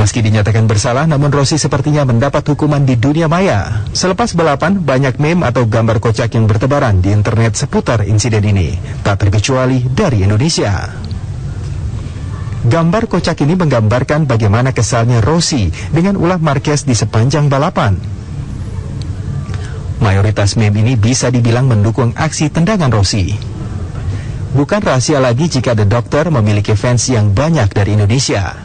Meski dinyatakan bersalah, namun Rossi sepertinya mendapat hukuman di dunia maya. Selepas balapan, banyak meme atau gambar kocak yang bertebaran di internet seputar insiden ini, tak terkecuali dari Indonesia. Gambar kocak ini menggambarkan bagaimana kesalnya Rossi dengan ulah Marquez di sepanjang balapan. Mayoritas meme ini bisa dibilang mendukung aksi tendangan Rossi. Bukan rahasia lagi jika The Doctor memiliki fans yang banyak dari Indonesia.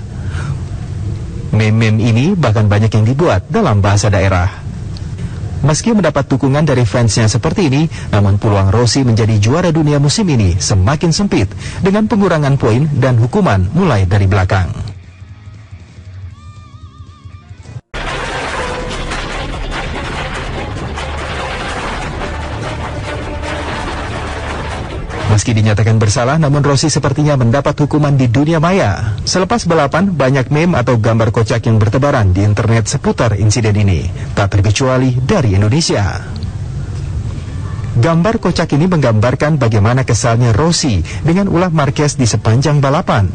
Meme-meme ini bahkan banyak yang dibuat dalam bahasa daerah. Meski mendapat dukungan dari fansnya seperti ini, namun peluang Rossi menjadi juara dunia musim ini semakin sempit dengan pengurangan poin dan hukuman mulai dari belakang. Meski dinyatakan bersalah, namun Rossi sepertinya mendapat hukuman di dunia maya. Selepas balapan, banyak meme atau gambar kocak yang bertebaran di internet seputar insiden ini, tak terkecuali dari Indonesia. Gambar kocak ini menggambarkan bagaimana kesalnya Rossi dengan ulah Marquez di sepanjang balapan.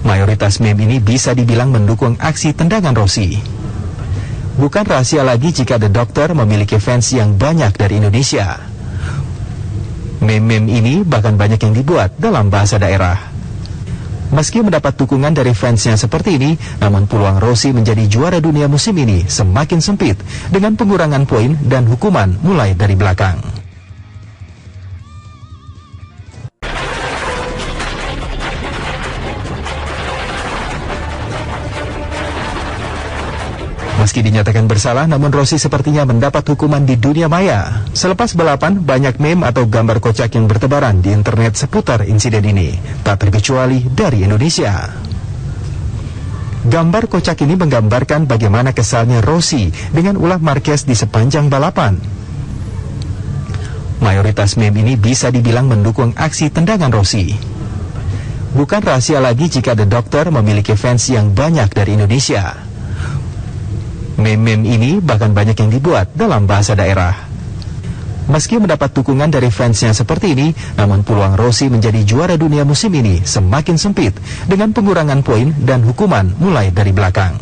Mayoritas meme ini bisa dibilang mendukung aksi tendangan Rossi. Bukan rahasia lagi jika The Doctor memiliki fans yang banyak dari Indonesia. Meme-meme ini bahkan banyak yang dibuat dalam bahasa daerah. Meski mendapat dukungan dari fansnya seperti ini, namun peluang Rossi menjadi juara dunia musim ini semakin sempit dengan pengurangan poin dan hukuman mulai dari belakang. Meski dinyatakan bersalah, namun Rossi sepertinya mendapat hukuman di dunia maya. Selepas balapan, banyak meme atau gambar kocak yang bertebaran di internet seputar insiden ini, tak terkecuali dari Indonesia. Gambar kocak ini menggambarkan bagaimana kesalnya Rossi dengan ulah Marquez di sepanjang balapan. Mayoritas meme ini bisa dibilang mendukung aksi tendangan Rossi. Bukan rahasia lagi jika The Doctor memiliki fans yang banyak dari Indonesia. Meme-meme ini bahkan banyak yang dibuat dalam bahasa daerah. Meski mendapat dukungan dari fansnya seperti ini, namun peluang Rossi menjadi juara dunia musim ini semakin sempit dengan pengurangan poin dan hukuman mulai dari belakang.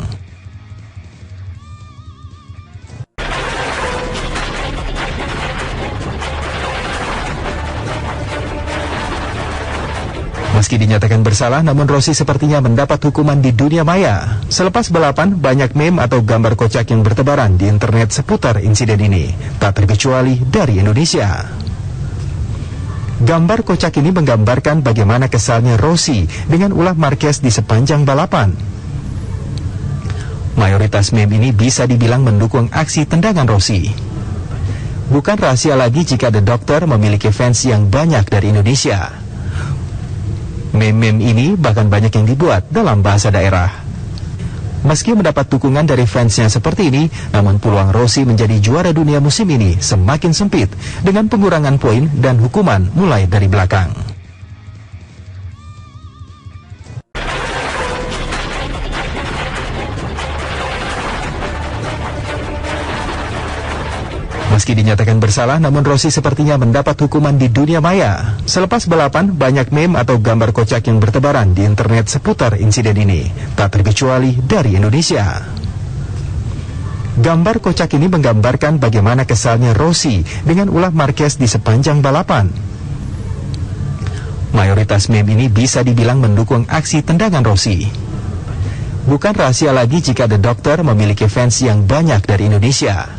Meski dinyatakan bersalah, namun Rossi sepertinya mendapat hukuman di dunia maya. Selepas balapan, banyak meme atau gambar kocak yang bertebaran di internet seputar insiden ini, tak terkecuali dari Indonesia. Gambar kocak ini menggambarkan bagaimana kesalnya Rossi dengan ulah Marquez di sepanjang balapan. Mayoritas meme ini bisa dibilang mendukung aksi tendangan Rossi. Bukan rahasia lagi jika The Doctor memiliki fans yang banyak dari Indonesia. Meme-meme ini bahkan banyak yang dibuat dalam bahasa daerah. Meski mendapat dukungan dari fansnya seperti ini, namun peluang Rossi menjadi juara dunia musim ini semakin sempit dengan pengurangan poin dan hukuman mulai dari belakang. Meski dinyatakan bersalah, namun Rossi sepertinya mendapat hukuman di dunia maya. Selepas balapan, banyak meme atau gambar kocak yang bertebaran di internet seputar insiden ini, tak terkecuali dari Indonesia. Gambar kocak ini menggambarkan bagaimana kesalnya Rossi dengan ulah Marquez di sepanjang balapan. Mayoritas meme ini bisa dibilang mendukung aksi tendangan Rossi. Bukan rahasia lagi jika The Doctor memiliki fans yang banyak dari Indonesia.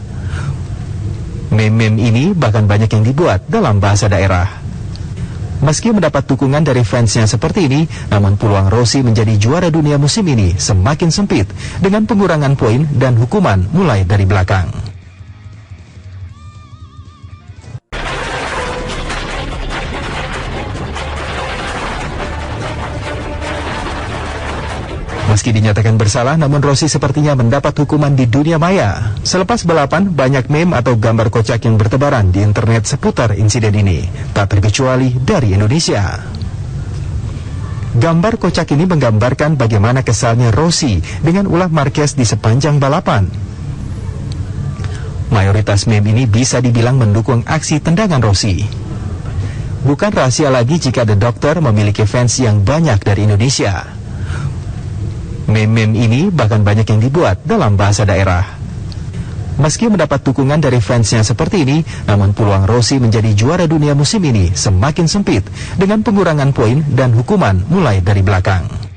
Meme-meme ini bahkan banyak yang dibuat dalam bahasa daerah. Meski mendapat dukungan dari fansnya seperti ini, namun peluang Rossi menjadi juara dunia musim ini semakin sempit dengan pengurangan poin dan hukuman mulai dari belakang. Meski dinyatakan bersalah, namun Rossi sepertinya mendapat hukuman di dunia maya. Selepas balapan, banyak meme atau gambar kocak yang bertebaran di internet seputar insiden ini, tak terkecuali dari Indonesia. Gambar kocak ini menggambarkan bagaimana kesalnya Rossi dengan ulah Marquez di sepanjang balapan. Mayoritas meme ini bisa dibilang mendukung aksi tendangan Rossi. Bukan rahasia lagi jika The Doctor memiliki fans yang banyak dari Indonesia. Meme-meme ini bahkan banyak yang dibuat dalam bahasa daerah. Meski mendapat dukungan dari fansnya seperti ini, namun peluang Rossi menjadi juara dunia musim ini semakin sempit dengan pengurangan poin dan hukuman mulai dari belakang.